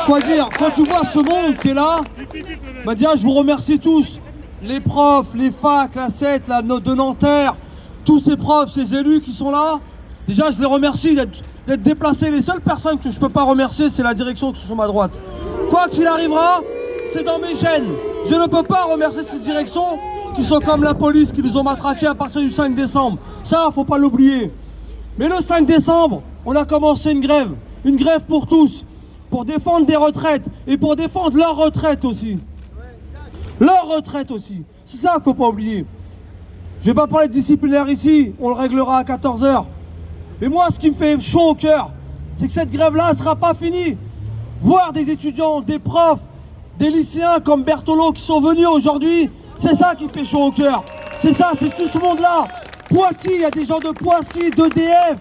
Quoi dire, quand tu vois ce monde qui est là, bah déjà je vous remercie tous. Les profs, les facs, la CET, la note de Nanterre, tous ces profs, ces élus qui sont là. Déjà je les remercie d'être déplacés. Les seules personnes que je peux pas remercier, c'est la direction qui sont sur ma droite. Quoi qu'il arrivera, c'est dans mes gènes. Je ne peux pas remercier ces directions qui sont comme la police, qui nous ont matraqués à partir du 5 décembre. Ça, faut pas l'oublier. Mais le 5 décembre, on a commencé une grève pour tous, pour défendre des retraites et pour défendre leur retraite aussi. Leur retraite aussi. C'est ça qu'il ne faut pas oublier. Je ne vais pas parler de disciplinaire ici, on le réglera à 14 h. Mais moi, ce qui me fait chaud au cœur, c'est que cette grève-là ne sera pas finie. Voir des étudiants, des profs, des lycéens comme Berthelot qui sont venus aujourd'hui, c'est ça qui me fait chaud au cœur. C'est ça, c'est tout ce monde-là. Poissy, il y a des gens de Poissy, d'EDF,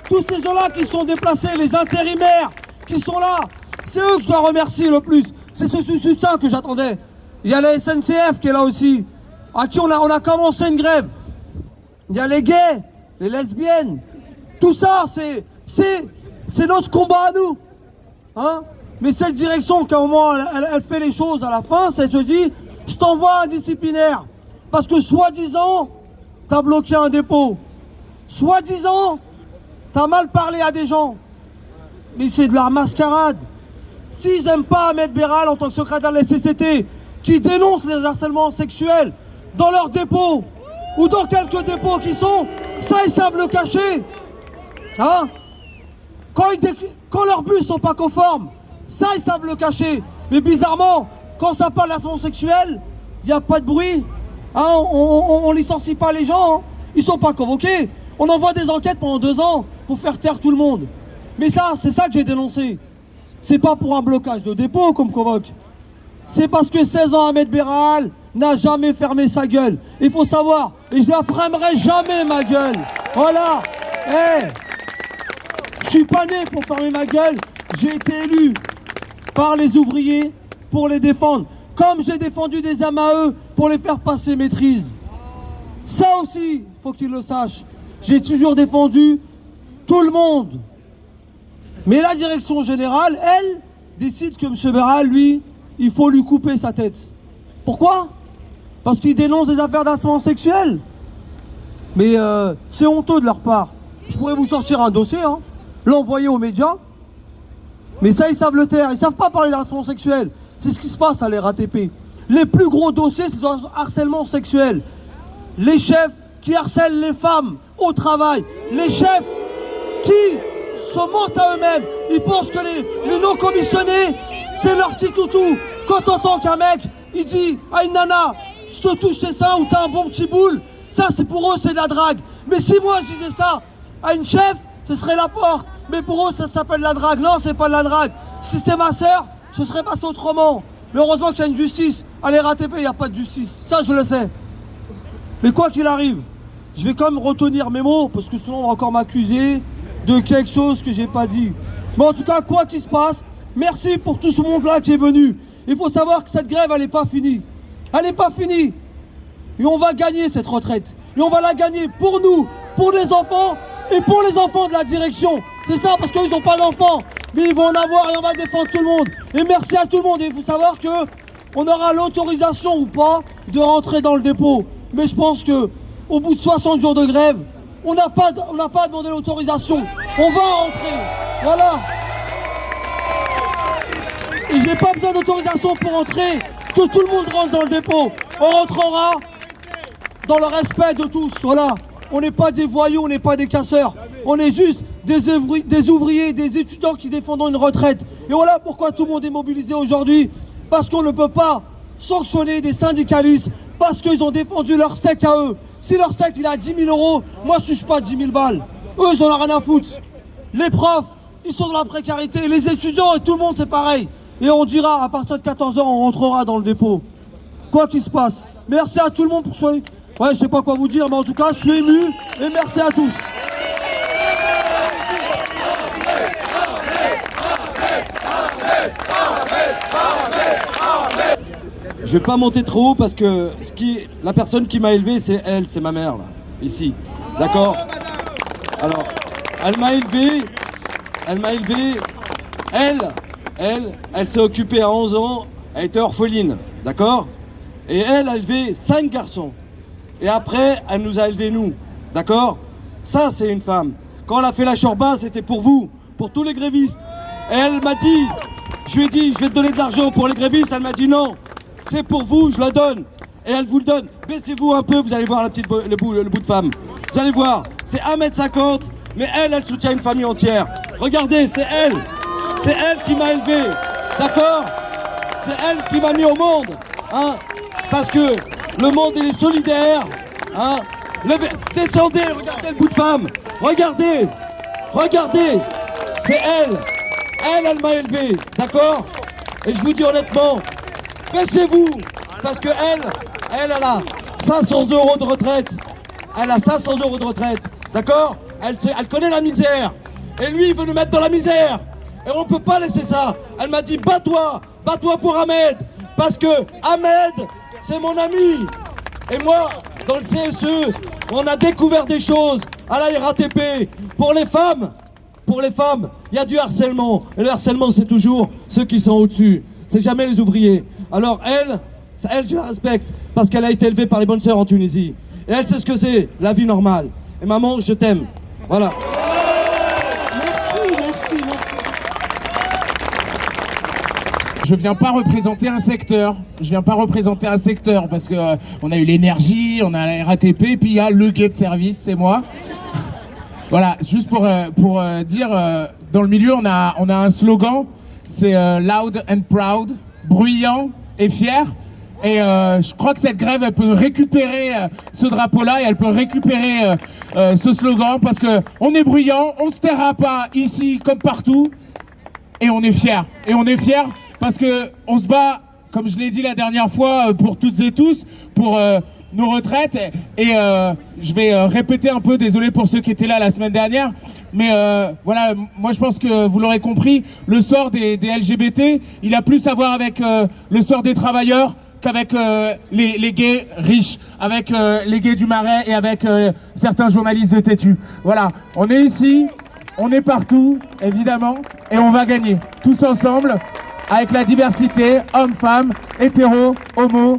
tous ces gens-là qui sont déplacés, les intérimaires qui sont là. C'est eux que je dois remercier le plus. C'est ce soutien que j'attendais. Il y a la SNCF qui est là aussi, à qui on a commencé une grève. Il y a les gays, les lesbiennes. Tout ça, c'est notre combat à nous. Hein? Mais cette direction, qu'à un moment, elle fait les choses à la fin, c'est elle se dit, je t'envoie un disciplinaire. Parce que soi-disant, t'as bloqué un dépôt. Soi-disant, t'as mal parlé à des gens. Mais c'est de la mascarade. S'ils n'aiment pas Ahmed Béral en tant que secrétaire de la CCT, qui dénonce les harcèlements sexuels dans leurs dépôts, ou dans quelques dépôts qui sont, ça ils savent le cacher. Hein? Quand leurs bus sont pas conformes, ça ils savent le cacher. Mais bizarrement, quand ça parle d'harcèlement sexuel, il n'y a pas de bruit. Hein? On licencie pas les gens, hein? Ils sont pas convoqués. On envoie des enquêtes pendant 2 ans pour faire taire tout le monde. Mais ça, c'est ça que j'ai dénoncé. C'est pas pour un blocage de dépôt qu'on me convoque. C'est parce que 16 ans Ahmed Béral n'a jamais fermé sa gueule. Il faut savoir, et je la fermerai jamais ma gueule. Voilà. Je suis pas né pour fermer ma gueule. J'ai été élu par les ouvriers pour les défendre. Comme j'ai défendu des MAE pour les faire passer maîtrise. Ça aussi, faut qu'ils le sachent. J'ai toujours défendu tout le monde. Mais la direction générale, elle, décide que M. Béral, lui, il faut lui couper sa tête. Pourquoi? Parce qu'il dénonce des affaires d'harcèlement sexuel. Mais c'est honteux de leur part. Je pourrais vous sortir un dossier, hein, l'envoyer aux médias. Mais ça, ils savent le taire. Ils savent pas parler d'harcèlement sexuel. C'est ce qui se passe à l'RATP. Les plus gros dossiers, c'est le harcèlement sexuel. Les chefs qui harcèlent les femmes au travail. Les chefs qui se mentent à eux-mêmes. Ils pensent que les non-commissionnés, c'est leur petit toutou. Quand t'entends qu'un mec, il dit à une nana, je te touche tes seins ou t'as un bon petit boule, ça c'est pour eux, c'est de la drague. Mais si moi je disais ça à une chef, ce serait la porte. Mais pour eux, ça s'appelle la drague. Non, c'est pas de la drague. Si c'était ma sœur, ce serait passé autrement. Mais heureusement qu'il y a une justice. À l'RATP, il n'y a pas de justice. Ça, je le sais. Mais quoi qu'il arrive, je vais quand même retenir mes mots, parce que sinon on va encore m'accuser de quelque chose que j'ai pas dit. Mais en tout cas, quoi qu'il se passe, merci pour tout ce monde-là qui est venu. Il faut savoir que cette grève, elle n'est pas finie. Elle n'est pas finie. Et on va gagner cette retraite. Et on va la gagner pour nous, pour les enfants et pour les enfants de la direction. C'est ça, parce qu'ils n'ont pas d'enfants. Mais ils vont en avoir et on va défendre tout le monde. Et merci à tout le monde. Et il faut savoir que on aura l'autorisation ou pas de rentrer dans le dépôt. Mais je pense que au bout de 60 jours de grève, on n'a pas demandé l'autorisation. On va rentrer. Voilà. Et j'ai pas besoin d'autorisation pour entrer. Que tout le monde rentre dans le dépôt. On rentrera dans le respect de tous. Voilà. On n'est pas des voyous, on n'est pas des casseurs. On est juste des ouvriers, des étudiants qui défendent une retraite. Et voilà pourquoi tout le monde est mobilisé aujourd'hui. Parce qu'on ne peut pas sanctionner des syndicalistes parce qu'ils ont défendu leur steak à eux. Si leur steak il est à 10 000 €, moi je touche pas 10 000 balles. Eux ils en ont rien à foutre. Les profs, ils sont dans la précarité. Les étudiants et tout le monde c'est pareil. Et on dira à partir de 14 h on rentrera dans le dépôt. Quoi qu'il se passe. Merci à tout le monde pour ce... Ouais, je sais pas quoi vous dire, mais en tout cas, je suis ému et merci à tous. Je vais pas monter trop haut parce que la personne qui m'a élevé, c'est elle, c'est ma mère, là, ici. D'accord? Alors, elle m'a élevé, elle s'est occupée à 11 ans, elle était orpheline, d'accord? Et elle a élevé 5 garçons. Et après, elle nous a élevés nous, d'accord? Ça, c'est une femme. Quand elle a fait la Chorba, c'était pour vous, pour tous les grévistes. Et elle m'a dit, je lui ai dit, je vais te donner de l'argent pour les grévistes. Elle m'a dit non, c'est pour vous, je le donne. Et elle vous le donne. Baissez-vous un peu, vous allez voir le bout de femme. Vous allez voir, c'est 1m50, mais elle soutient une famille entière. Regardez, c'est elle. C'est elle qui m'a élevé, d'accord? C'est elle qui m'a mis au monde, hein? Parce que le monde, il est solidaire, hein? Descendez, regardez le bout de femme. Regardez, c'est elle. Elle m'a élevé, d'accord? Et je vous dis honnêtement, baissez-vous, parce que elle a 500 € de retraite. Elle a 500 € de retraite, d'accord? Elle connaît la misère. Et lui, il veut nous mettre dans la misère. Et on ne peut pas laisser ça. Elle m'a dit, bats-toi pour Ahmed. Parce que Ahmed, c'est mon ami. Et moi, dans le CSE, on a découvert des choses à la RATP. Pour les femmes, il y a du harcèlement. Et le harcèlement, c'est toujours ceux qui sont au-dessus. C'est jamais les ouvriers. Alors elle, je la respecte parce qu'elle a été élevée par les bonnes sœurs en Tunisie. Et elle sait ce que c'est, la vie normale. Et maman, je t'aime. Voilà. Merci. Je viens pas représenter un secteur. Parce que on a eu l'énergie, on a la RATP, puis il y a le gay de service, c'est moi. Voilà, juste pour dire, dans le milieu, on a un slogan, c'est loud and proud, bruyant et fier. Et je crois que cette grève, elle peut récupérer ce drapeau-là et elle peut récupérer ce slogan parce que on est bruyant, on se taira pas ici comme partout et on est fiers. Et on est fiers parce que on se bat, comme je l'ai dit la dernière fois, pour toutes et tous, pour nos retraites. Et je vais répéter un peu, désolé pour ceux qui étaient là la semaine dernière, mais voilà, moi je pense que vous l'aurez compris, le sort des LGBT, il a plus à voir avec le sort des travailleurs qu'avec les gays riches, avec les gays du Marais et avec certains journalistes de têtu. Voilà, on est ici, on est partout, évidemment, et on va gagner, tous ensemble, avec la diversité, hommes, femmes, hétéros, homos,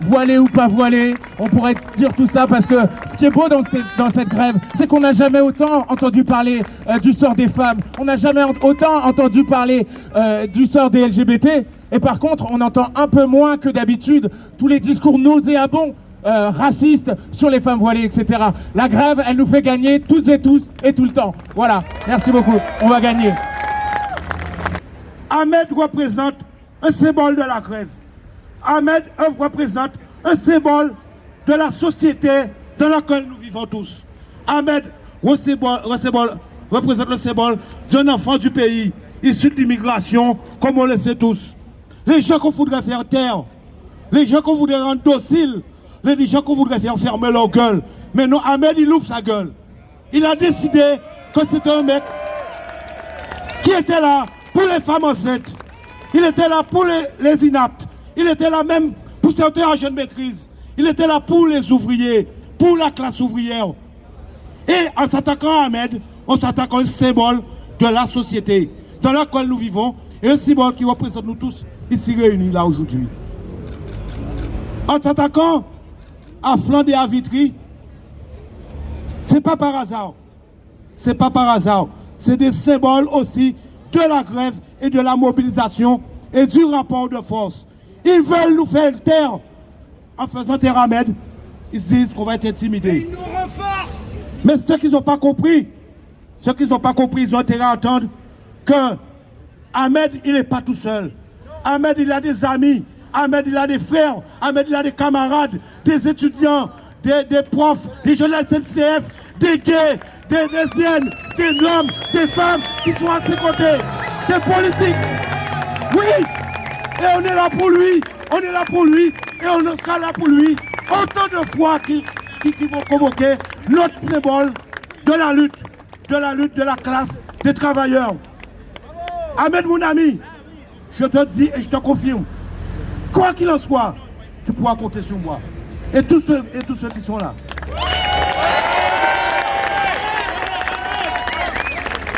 voilés ou pas voilés. On pourrait dire tout ça parce que ce qui est beau dans cette grève, c'est qu'on n'a jamais autant entendu parler du sort des femmes, on n'a jamais autant entendu parler du sort des LGBT. Et par contre, on entend un peu moins que d'habitude tous les discours nauséabonds, racistes sur les femmes voilées, etc. La grève, elle nous fait gagner toutes et tous et tout le temps. Voilà, merci beaucoup, on va gagner. Ahmed représente un symbole de la grève. Ahmed représente un symbole de la société dans laquelle nous vivons tous. Ahmed représente le symbole d'un enfant du pays, issu de l'immigration, comme on le sait tous. Les gens qu'on voudrait faire taire, les gens qu'on voudrait rendre dociles, les gens qu'on voudrait faire fermer leur gueule. Mais non, Ahmed, il ouvre sa gueule. Il a décidé que c'était un mec qui était là pour les femmes enceintes. Il était là pour les inaptes. Il était là même pour certains agents de maîtrise. Il était là pour les ouvriers, pour la classe ouvrière. Et en s'attaquant à Ahmed, on s'attaque à un symbole de la société dans laquelle nous vivons et un symbole qui représente nous tous ici réunis là aujourd'hui. En s'attaquant à Flandre et à Vitry, c'est pas par hasard. C'est pas par hasard. C'est des symboles aussi de la grève et de la mobilisation et du rapport de force. Ils veulent nous faire taire. En faisant taire Ahmed, ils se disent qu'on va être intimidés. Ils nous renforcent. Mais ceux qui n'ont pas compris, ils ont intérêt à entendre que Ahmed, il n'est pas tout seul. Ahmed, il a des amis. Ahmed, il a des frères. Ahmed, il a des camarades, des étudiants, des profs, des jeunes de la SNCF, des gays, des lesbiennes, des hommes, des femmes qui sont à ses côtés, des politiques. Oui, et on est là pour lui, et on sera là pour lui autant de fois qui vont convoquer notre symbole de la lutte de la classe des travailleurs. Ahmed, mon ami, je te dis et je te confirme, quoi qu'il en soit, tu pourras compter sur moi. Et tous ceux qui sont là.